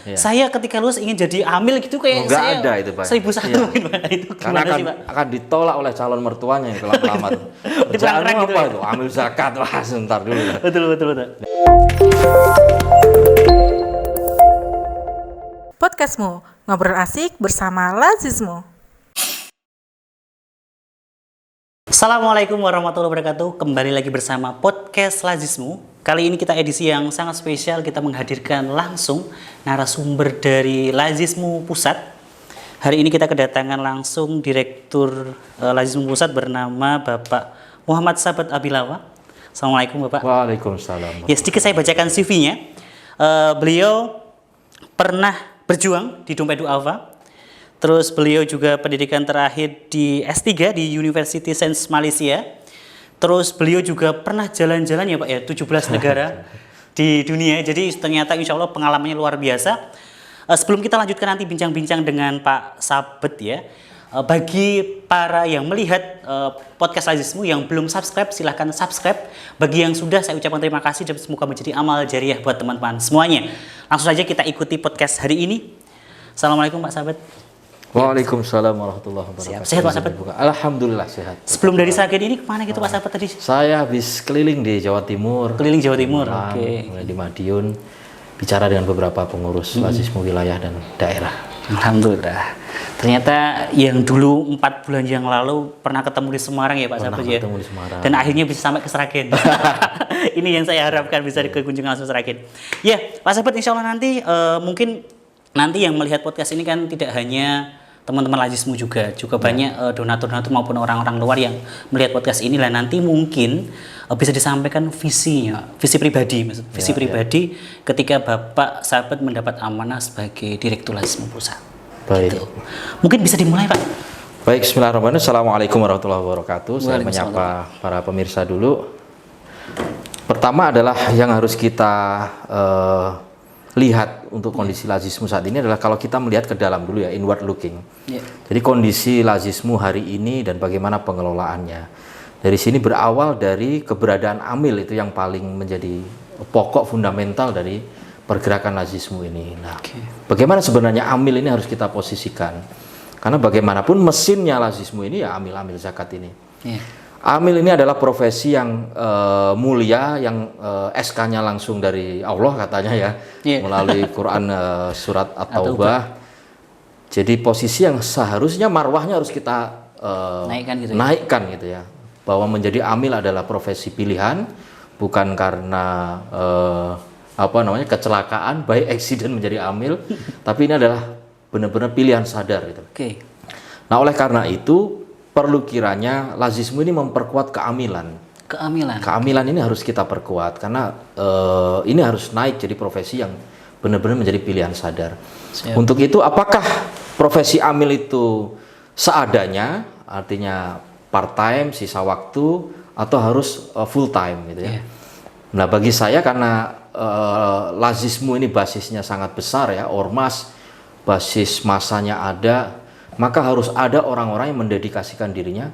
Iya. Saya ketika lulus ingin jadi amil gitu kayak Nggak saya ada itu, Pak. 1001 Iya. mungkin Pak. Itu Karena gimana sih, Pak? akan ditolak oleh calon mertuanya yang telah melamar. Kerjaanmu Diperang-perang gitu apa ya? itu? Ambil zakat. Wah, sebentar dulu. Betul. Podcastmu, ngobrol asik bersama Lazismu. Assalamualaikum warahmatullahi wabarakatuh. Kembali lagi bersama podcast Lazismu. Kali ini kita edisi yang sangat spesial. Kita menghadirkan langsung narasumber dari Lazismu Pusat. Hari ini kita kedatangan langsung Direktur Lazismu Pusat bernama Bapak Muhammad Sabat Abilawa. Assalamualaikum Bapak. Waalaikumsalam. Ya, sedikit saya bacakan CV-nya. Beliau pernah berjuang di Dompet Duafa. Terus beliau juga pendidikan terakhir di S3 di University Sains Malaysia. Terus beliau juga pernah jalan-jalan ya Pak ya, 17 negara di dunia. Jadi ternyata insya Allah pengalamannya luar biasa. Sebelum kita lanjutkan nanti bincang-bincang dengan Pak Sabet ya, bagi para yang melihat podcast Lazismu yang belum subscribe, silahkan subscribe. Bagi yang sudah, saya ucapkan terima kasih dan semoga menjadi amal jariah buat teman-teman semuanya. Langsung saja kita ikuti podcast hari ini. Assalamualaikum Pak Sabet. Waalaikumsalam warahmatullahi wabarakatuh. Sehat Pak Sabet? Alhamdulillah sehat. Sebelum dari sakit ini kemana gitu Pak Sabet tadi? Saya habis keliling di Jawa Timur. Keliling Jawa Timur, Malang, oke. mulai di Madiun, bicara dengan beberapa pengurus Lazismu wilayah dan daerah. Alhamdulillah. Ternyata yang dulu 4 bulan yang lalu pernah ketemu di Semarang ya Pak Pernah Sabet ya. ketemu di Semarang. Dan akhirnya bisa sampai ke Seragen. Ini yang saya harapkan bisa dikunjungi langsung Seragen. Ya, Pak Sabet insya Allah nanti mungkin nanti yang melihat podcast ini kan tidak hanya teman-teman Lazismu juga banyak donatur-donatur maupun orang-orang luar yang melihat podcast ini lah, nanti mungkin bisa disampaikan visinya, visi pribadi pribadi ketika Bapak Sabet mendapat amanah sebagai Direktur Lazismu Pusat. Baik. Gitu. Mungkin bisa dimulai Pak. Baik, bismillahirrahmanirrahim. Assalamualaikum warahmatullahi wabarakatuh. Saya Waalaikumsalam. menyapa para pemirsa dulu. Pertama adalah yang harus kita lihat untuk kondisi Lazismu saat ini adalah kalau kita melihat ke dalam dulu ya, inward looking. Yeah. Jadi kondisi Lazismu hari ini dan bagaimana pengelolaannya. Dari sini berawal dari keberadaan Amil itu yang paling menjadi pokok fundamental dari pergerakan Lazismu ini. Nah, bagaimana sebenarnya Amil ini harus kita posisikan? Karena bagaimanapun mesinnya Lazismu ini ya Amil zakat ini. Yeah. Amil ini adalah profesi yang mulia, yang SK-nya langsung dari Allah katanya ya, melalui Quran surat At-Taubah. Jadi posisi yang seharusnya marwahnya harus kita naikkan gitu ya, bahwa menjadi Amil adalah profesi pilihan, bukan karena kecelakaan, by accident menjadi Amil, tapi ini adalah benar-benar pilihan sadar gitu. Nah, oleh karena itu perlu kiranya Lazismu ini memperkuat keamilan. Keamilan ini harus kita perkuat karena ini harus naik jadi profesi yang benar-benar menjadi pilihan sadar. Siap. Untuk itu, apakah profesi amil itu seadanya, artinya part time, sisa waktu, atau harus full time gitu ya? Nah, bagi saya karena Lazismu ini basisnya sangat besar ya, ormas, basis masanya ada. Maka harus ada orang-orang yang mendedikasikan dirinya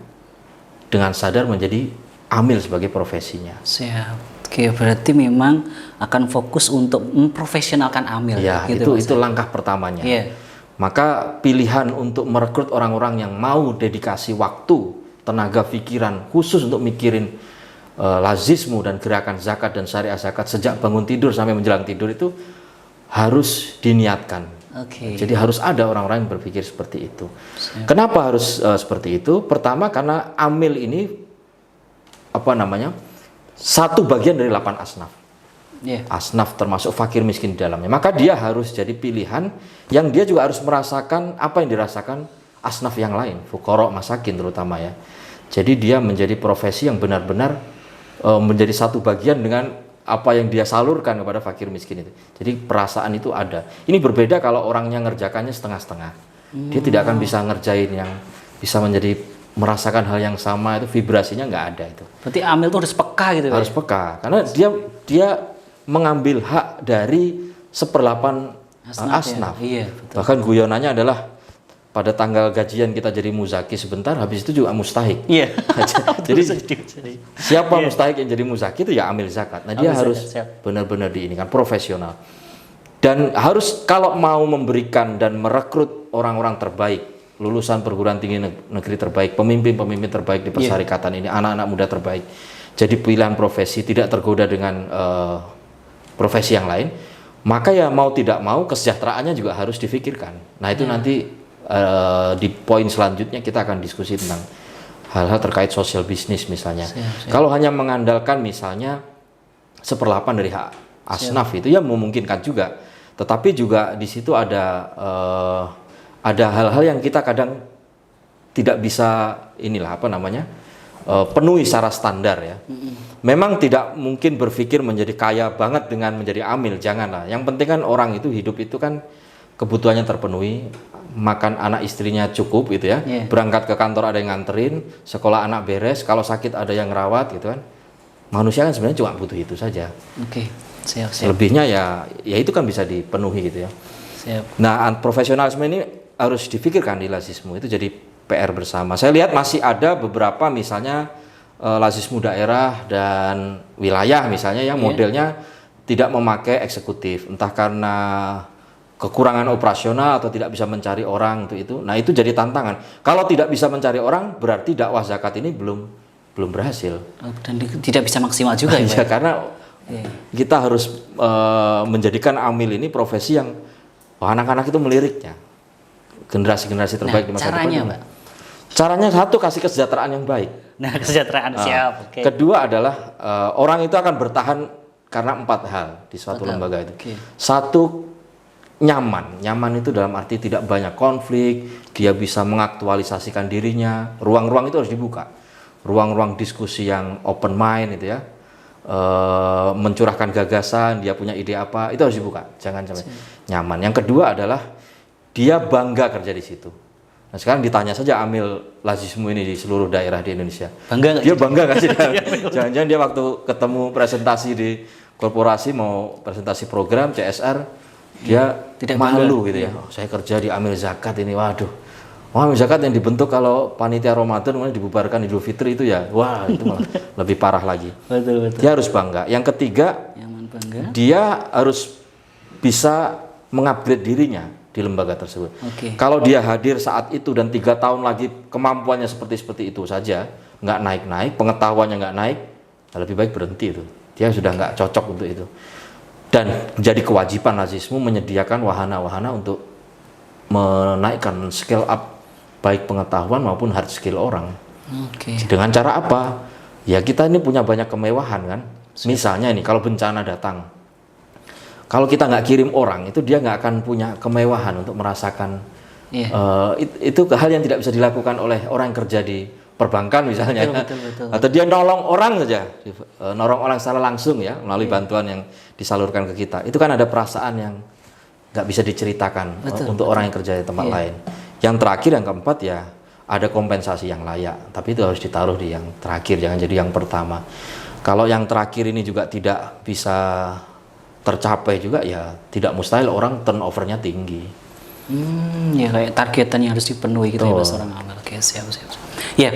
dengan sadar menjadi amil sebagai profesinya. Siap. Oke, berarti memang akan fokus untuk memprofesionalkan amil. Ya, gitu, itu langkah pertamanya. Yeah. Maka pilihan untuk merekrut orang-orang yang mau dedikasi waktu, tenaga, pikiran khusus untuk mikirin Lazismu dan gerakan zakat dan syariah zakat sejak bangun tidur sampai menjelang tidur itu harus diniatkan. Jadi harus ada orang-orang yang berpikir seperti itu. Kenapa harus seperti itu? Pertama karena amil ini satu bagian dari 8 asnaf. Asnaf termasuk fakir miskin di dalamnya. Maka dia harus jadi pilihan yang dia juga harus merasakan apa yang dirasakan asnaf yang lain, fuqara, masakin terutama ya. Jadi dia menjadi profesi yang benar-benar menjadi satu bagian dengan apa yang dia salurkan kepada fakir miskin itu. Jadi perasaan itu ada. Ini berbeda kalau orangnya ngerjakannya setengah-setengah. Dia tidak akan bisa ngerjain yang bisa menjadi merasakan hal yang sama, itu vibrasinya nggak ada itu. Berarti amil itu harus peka gitu ya? Harus peka, karena dia mengambil hak dari 1/8 asnaf. Ya? Iya, betul. Bahkan guyonannya adalah pada tanggal gajian kita jadi muzaki sebentar, habis itu juga mustahik. Iya. Jadi siapa mustahik yang jadi muzaki itu ya amil zakat. Nah, dia harus benar-benar diinikan profesional. Dan harus kalau mau memberikan dan merekrut orang-orang terbaik, lulusan perguruan tinggi negeri terbaik, pemimpin-pemimpin terbaik di persyarikatan ini, anak-anak muda terbaik, jadi pilihan profesi, tidak tergoda dengan profesi yang lain, maka ya mau tidak mau kesejahteraannya juga harus difikirkan. Nah itu nanti di poin selanjutnya kita akan diskusi tentang hal-hal terkait social business misalnya. Kalau hanya mengandalkan misalnya 1/8 dari hak asnaf itu ya memungkinkan juga, tetapi juga di situ ada hal-hal yang kita kadang tidak bisa penuhi secara standar ya. Memang tidak mungkin berpikir menjadi kaya banget dengan menjadi amil, janganlah. Yang penting kan orang itu hidup itu kan kebutuhannya terpenuhi, makan anak istrinya cukup gitu ya, berangkat ke kantor ada yang nganterin, sekolah anak beres, kalau sakit ada yang rawat gitu kan. Manusia kan sebenarnya cuma butuh itu saja. Siap. Selebihnya ya itu kan bisa dipenuhi gitu ya. Siap. Nah, profesionalisme ini harus difikirkan di Lazismu, itu jadi PR bersama. Saya lihat masih ada beberapa misalnya Lazismu daerah dan wilayah misalnya yang modelnya tidak memakai eksekutif, entah karena kekurangan operasional atau tidak bisa mencari orang untuk itu. Nah, itu jadi tantangan. Kalau tidak bisa mencari orang berarti dakwah zakat ini belum berhasil. Dan tidak bisa maksimal juga ya. Karena kita harus menjadikan amil ini profesi yang anak-anak itu meliriknya. Generasi-generasi terbaik di masa depan. Caranya, Pak? Caranya satu, kasih kesejahteraan yang baik. Nah, kesejahteraan siap. Kedua adalah orang itu akan bertahan karena 4 hal di suatu lembaga itu. Satu, nyaman. Nyaman itu dalam arti tidak banyak konflik, dia bisa mengaktualisasikan dirinya. Ruang-ruang itu harus dibuka. Ruang-ruang diskusi yang open mind itu ya. Mencurahkan gagasan, dia punya ide apa, itu harus dibuka. Jangan sampai nyaman. Yang kedua adalah dia bangga kerja di situ. Nah, sekarang ditanya saja amil Lazismu ini di seluruh daerah di Indonesia. Dia bangga nggak sih? Jangan-jangan dia waktu ketemu presentasi di korporasi mau presentasi program CSR, dia tidak malu gitu ya. Saya kerja di amil zakat ini, waduh. Amil zakat yang dibentuk kalau panitia Ramadan kemudian dibubarkan Idul Fitri itu ya, wah itu malah lebih parah lagi. Betul. Dia harus bangga. Yang ketiga, dia harus bisa mengupgrade dirinya di lembaga tersebut. Kalau dia hadir saat itu dan 3 tahun lagi kemampuannya seperti itu saja, nggak naik-naik, pengetahuannya nggak naik, lebih baik berhenti itu. Dia sudah nggak cocok untuk itu. Dan menjadi kewajiban Lazismu menyediakan wahana-wahana untuk menaikkan skill up baik pengetahuan maupun hard skill orang. Dengan cara apa? Ya kita ini punya banyak kemewahan kan. Misalnya ini kalau bencana datang, kalau kita nggak kirim orang, itu dia nggak akan punya kemewahan untuk merasakan itu hal yang tidak bisa dilakukan oleh orang yang kerja di perbankan misalnya. Betul. Atau dia nolong orang saja, nolong orang secara langsung ya melalui bantuan yang disalurkan ke kita. Itu kan ada perasaan yang nggak bisa diceritakan untuk orang yang kerja di tempat lain. Yang terakhir, yang keempat ya ada kompensasi yang layak. Tapi itu harus ditaruh di yang terakhir, jangan jadi yang pertama. Kalau yang terakhir ini juga tidak bisa tercapai juga ya tidak mustahil orang turnovernya tinggi. Ya kayak targetan yang harus dipenuhi gitu ya seorang amil. Oke, siap. Ya,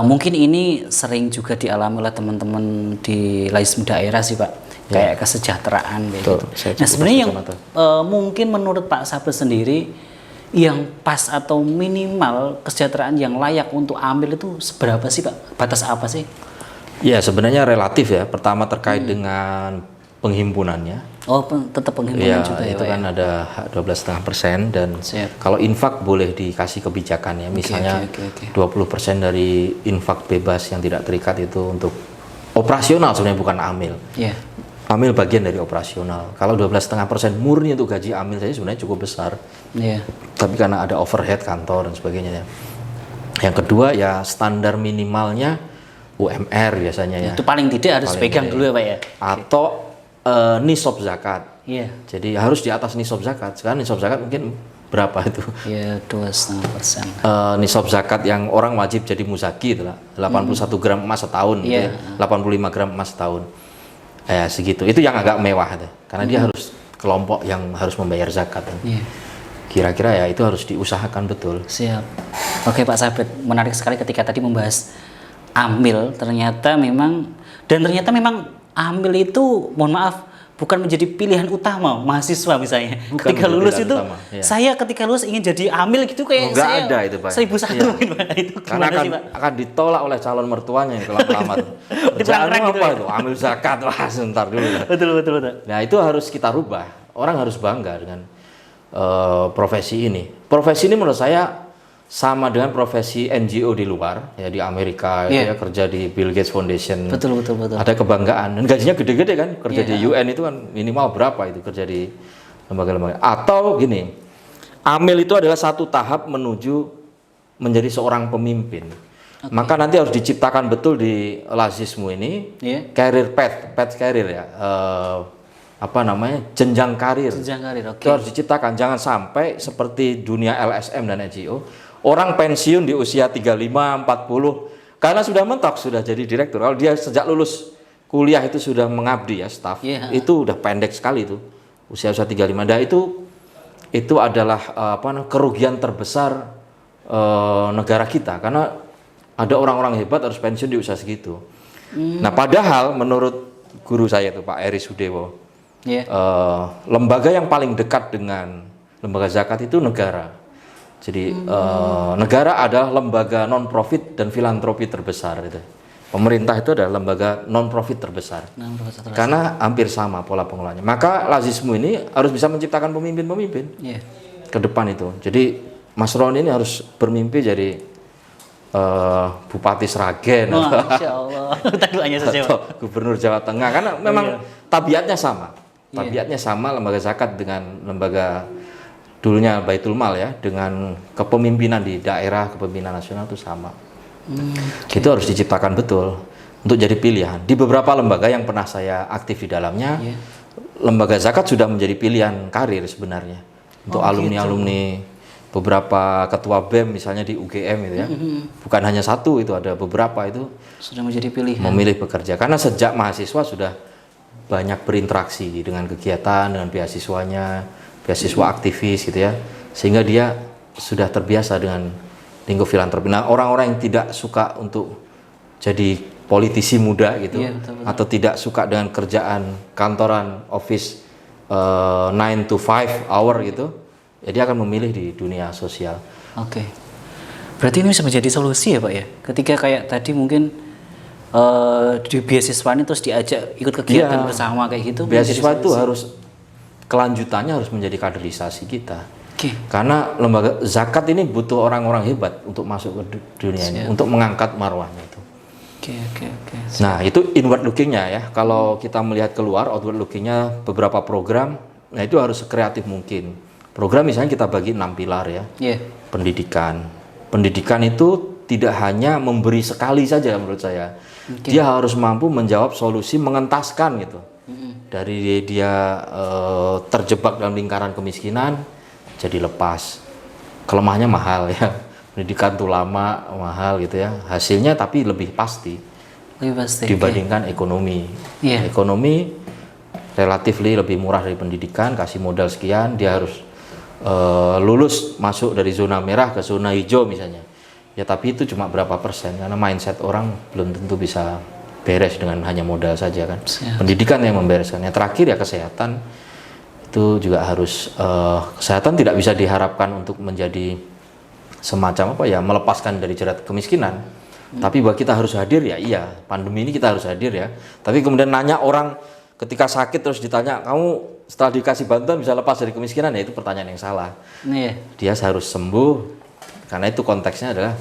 mungkin ini sering juga dialami oleh teman-teman di Lazismu daerah sih Pak, kayak kesejahteraan gitu. Nah sebenarnya yang mungkin menurut Pak Sabet sendiri yang pas atau minimal kesejahteraan yang layak untuk amil itu seberapa sih Pak? Batas apa sih? Ya sebenarnya relatif ya. Pertama terkait dengan penghimpunannya. Tetap penghimpunan juga ya. Itu kan ada 12,5% dan kalau infak boleh dikasih kebijakan ya. Misalnya 20% dari infak bebas yang tidak terikat itu untuk operasional sebenarnya bukan amil. Amil bagian dari operasional. Kalau 12,5% murni untuk gaji amil saja sebenarnya cukup besar. Tapi karena ada overhead kantor dan sebagainya ya. Yang kedua ya standar minimalnya UMR biasanya ya. Itu paling tidak harus pegang dulu ya Pak ya. Atau nisab zakat. Jadi harus di atas nisab zakat. Sekarang nisab zakat mungkin berapa itu? 2,5%. Nisab zakat yang orang wajib jadi muzaki itulah 81 gram emas setahun gitu ya. 85 gram emas setahun. Segitu. Itu yang agak mewah itu. Karena dia harus kelompok yang harus membayar zakat. Kira-kira ya itu harus diusahakan betul. Siap. Oke Pak Sabet, menarik sekali ketika tadi membahas amil ternyata memang amil itu mohon maaf bukan menjadi pilihan utama mahasiswa misalnya. Bukan Ketika menjadi lulus pilihan itu, utama, iya. saya ketika lulus ingin jadi amil gitu kayak Nggak saya ada itu, Pak. 1001 Iya. mungkin, Pak. Itu Karena gimana sih, Pak? akan ditolak oleh calon mertuanya yang telah melamar. Kerjaanmu Diperang-perang gitu apa ya? itu? Ambil zakat. Wah, sebentar dulu. Betul. Nah, itu harus kita rubah. Orang harus bangga dengan profesi ini. Profesi ini menurut saya sama dengan profesi NGO di luar, ya di Amerika, Iya. ya kerja di Bill Gates Foundation. Betul. Ada kebanggaan dan gajinya gede-gede kan, kerja Iya. di UN itu kan minimal berapa itu kerja di lembaga-lembaga. Atau gini, amil itu adalah satu tahap menuju menjadi seorang pemimpin. Maka nanti harus diciptakan betul di lazismu ini Iya. career path career ya. Jenjang karir. Jenjang karir, oke. Itu harus diciptakan. Jangan sampai seperti dunia LSM dan NGO, orang pensiun di usia 35, 40 karena sudah mentok, sudah jadi direktur. Kalau dia sejak lulus kuliah itu sudah mengabdi ya staf, Iya. itu udah pendek sekali itu. Usia 35. Nah, itu adalah kerugian terbesar negara kita karena ada orang-orang hebat harus pensiun di usia segitu. Nah, padahal menurut guru saya itu Pak Eri Sudewo, Iya. lembaga yang paling dekat dengan lembaga zakat itu negara. Jadi negara adalah lembaga non profit dan filantropi terbesar itu. Pemerintah itu adalah lembaga non profit terbesar. Karena hampir sama pola pengelolaannya. Maka lazismu ini harus bisa menciptakan pemimpin-pemimpin Iya. ke depan itu. Jadi Mas Roni ini harus bermimpi jadi Bupati Sragen Wah, Masya Allah. Taduannya saja, Pak. atau Gubernur Jawa Tengah karena memang tabiatnya sama. Iya. Tabiatnya sama lembaga zakat dengan lembaga dulunya Baitul Mal ya, dengan kepemimpinan di daerah, kepemimpinan nasional itu sama. Itu harus diciptakan betul untuk jadi pilihan. Di beberapa lembaga yang pernah saya aktif di dalamnya, Iya. lembaga zakat sudah menjadi pilihan karir sebenarnya untuk alumni-alumni. Beberapa ketua BEM misalnya di UGM itu ya, bukan hanya satu, itu ada beberapa itu Sudah menjadi pilihan. memilih bekerja karena sejak mahasiswa sudah banyak berinteraksi dengan kegiatan, dengan beasiswanya, beasiswa aktivis gitu ya, sehingga dia sudah terbiasa dengan lingkup filantropi. Nah, orang-orang yang tidak suka untuk jadi politisi muda gitu, Iya, betul. atau tidak suka dengan kerjaan kantoran office 9 to 5 hour gitu, ya dia akan memilih di dunia sosial. Oke. Berarti ini bisa menjadi solusi ya, Pak ya? Ketika kayak tadi mungkin di beasiswa ini terus diajak ikut kegiatan Iya. bersama kayak gitu. Beasiswa menjadi itu solusi. harus kelanjutannya harus menjadi kaderisasi kita. Oke. Karena lembaga zakat ini butuh orang-orang hebat untuk masuk ke dunia ini, untuk mengangkat marwahnya itu. Oke. Nah, itu inward lookingnya ya. Kalau kita melihat keluar, outward lookingnya beberapa program, nah itu harus sekreatif mungkin. Program misalnya kita bagi 6 pilar ya. Iya. Pendidikan. Pendidikan itu tidak hanya memberi sekali saja menurut saya. Dia harus mampu menjawab solusi mengentaskan gitu. Dari dia terjebak dalam lingkaran kemiskinan jadi lepas. Kelemahannya mahal ya. Pendidikan tuh lama, mahal gitu ya. Hasilnya tapi lebih pasti Lebih pasti. dibandingkan ekonomi. Iya. Ekonomi relatif lebih murah dari pendidikan, kasih modal sekian, dia harus lulus masuk dari zona merah ke zona hijau misalnya. Ya tapi itu cuma berapa persen karena mindset orang belum tentu bisa beres dengan hanya modal saja kan. Siap. Pendidikan yang membereskan. Yang terakhir ya kesehatan, itu juga harus kesehatan tidak bisa diharapkan untuk menjadi semacam melepaskan dari jerat kemiskinan. Tapi bahwa kita harus hadir ya, iya, pandemi ini kita harus hadir ya. Tapi kemudian nanya orang ketika sakit terus ditanya, kamu setelah dikasih bantuan bisa lepas dari kemiskinan, ya itu pertanyaan yang salah. Iya. Dia harus sembuh, karena itu konteksnya adalah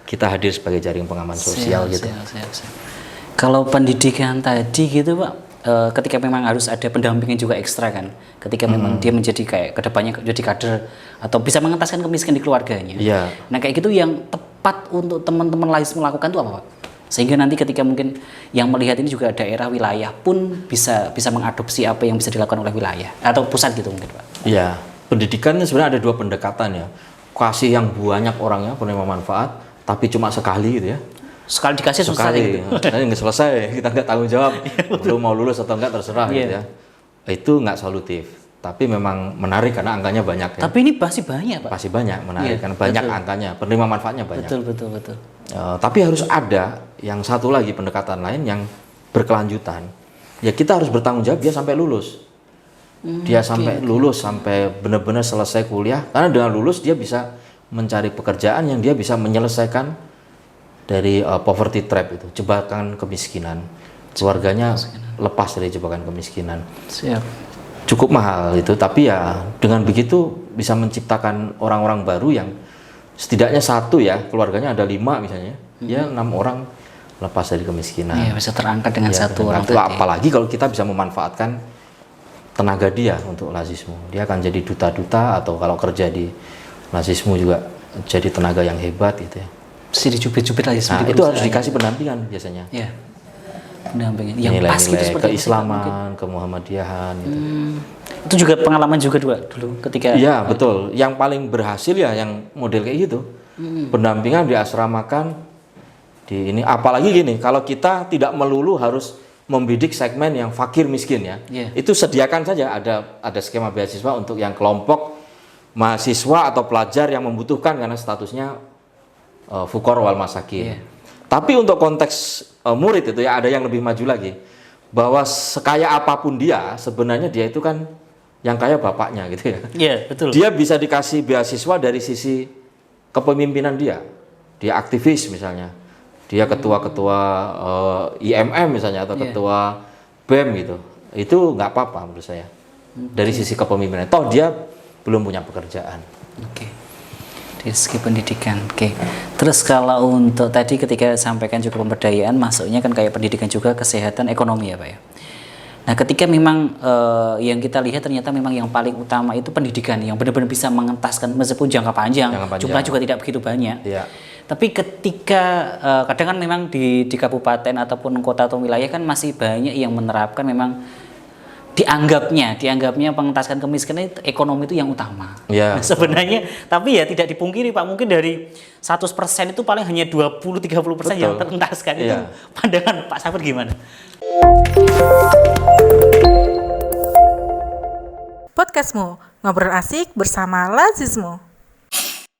kita hadir sebagai jaring pengaman sosial gitu. Siap. Kalau pendidikan tadi gitu Pak, ketika memang harus ada pendampingan juga ekstra kan, ketika memang dia menjadi kayak kedepannya jadi kader atau bisa mengentaskan kemiskinan di keluarganya. Iya. Nah kayak gitu yang tepat untuk teman-teman lain melakukan itu apa Pak? Sehingga nanti ketika mungkin yang melihat ini juga daerah wilayah pun bisa mengadopsi apa yang bisa dilakukan oleh wilayah atau pusat gitu mungkin Pak. Iya, pendidikan sebenarnya ada dua pendekatan ya. Kasih yang banyak orangnya penerima manfaat, tapi cuma sekali gitu ya. Sekali dikasih susah Sekali, gitu. nanti nggak selesai, kita nggak tanggung jawab. Lu mau lulus atau enggak terserah gitu ya. Itu nggak solutif, tapi memang menarik karena angkanya banyak ya. Tapi ini pasti banyak Pak. Pasti banyak, menarik Iya, karena banyak betul. angkanya, penerima manfaatnya banyak. Betul. Tapi harus ada yang satu lagi pendekatan lain yang berkelanjutan. Ya kita harus bertanggung jawab dia sampai lulus. Dia sampai lulus, sampai benar-benar selesai kuliah. Karena dengan lulus dia bisa mencari pekerjaan yang dia bisa menyelesaikan dari poverty trap itu, jebakan kemiskinan. Keluarganya lepas dari jebakan kemiskinan. Siap. Cukup mahal itu, tapi ya dengan begitu bisa menciptakan orang-orang baru yang setidaknya satu ya, keluarganya ada 5 misalnya, ya 6 orang lepas dari kemiskinan. Iya, bisa terangkat dengan satu orang tadi. Apalagi kalau kita bisa memanfaatkan tenaga dia untuk lazismu, dia akan jadi duta-duta, atau kalau kerja di lazismu juga jadi tenaga yang hebat gitu ya. Mesti dicubit-cubit lazismu. Nah, itu harus dikasih pendampingan biasanya. Iya. Pendampingan yang pas gitu, nilai-nilai seperti keislaman, kemuhammadiyahan gitu. Itu juga pengalaman juga dulu ketika. Iya, betul. Yang paling berhasil ya yang model kayak gitu. Pendampingan diasramakan di ini, apalagi gini, kalau kita tidak melulu harus membidik segmen yang fakir miskin ya. Itu sediakan saja ada skema beasiswa untuk yang kelompok mahasiswa atau pelajar yang membutuhkan karena statusnya fuqara wal masakin. Tapi untuk konteks murid itu ya ada yang lebih maju lagi, bahwa sekaya apapun dia sebenarnya dia itu kan yang kaya bapaknya gitu ya. Iya, betul. Dia bisa dikasih beasiswa dari sisi kepemimpinan dia. Dia aktivis misalnya. Dia ketua-ketua IMM misalnya, atau ketua BEM gitu. Itu nggak apa-apa menurut saya. Dari sisi kepemimpinan. Toh dia belum punya pekerjaan. Oke. Dari segi pendidikan. Oke. Terus kalau untuk tadi ketika sampaikan juga pemberdayaan, masuknya kan kayak pendidikan juga, kesehatan, ekonomi ya Pak ya. Nah, ketika memang yang kita lihat ternyata memang yang paling utama itu pendidikan, yang benar-benar bisa mengentaskan meskipun jangka panjang. Jumlah juga tidak begitu banyak. Iya. Tapi ketika kadang kan memang di kabupaten ataupun kota atau wilayah kan masih banyak yang menerapkan memang dianggapnya pengentaskan kemiskinan itu ekonomi itu yang utama. Ya. Sebenarnya, tapi ya tidak dipungkiri Pak, mungkin dari 100% itu paling hanya 20-30% yang terentaskan. Itu pandangan Pak Safir gimana? Podcastmu, ngobrol asik bersama Lazismu.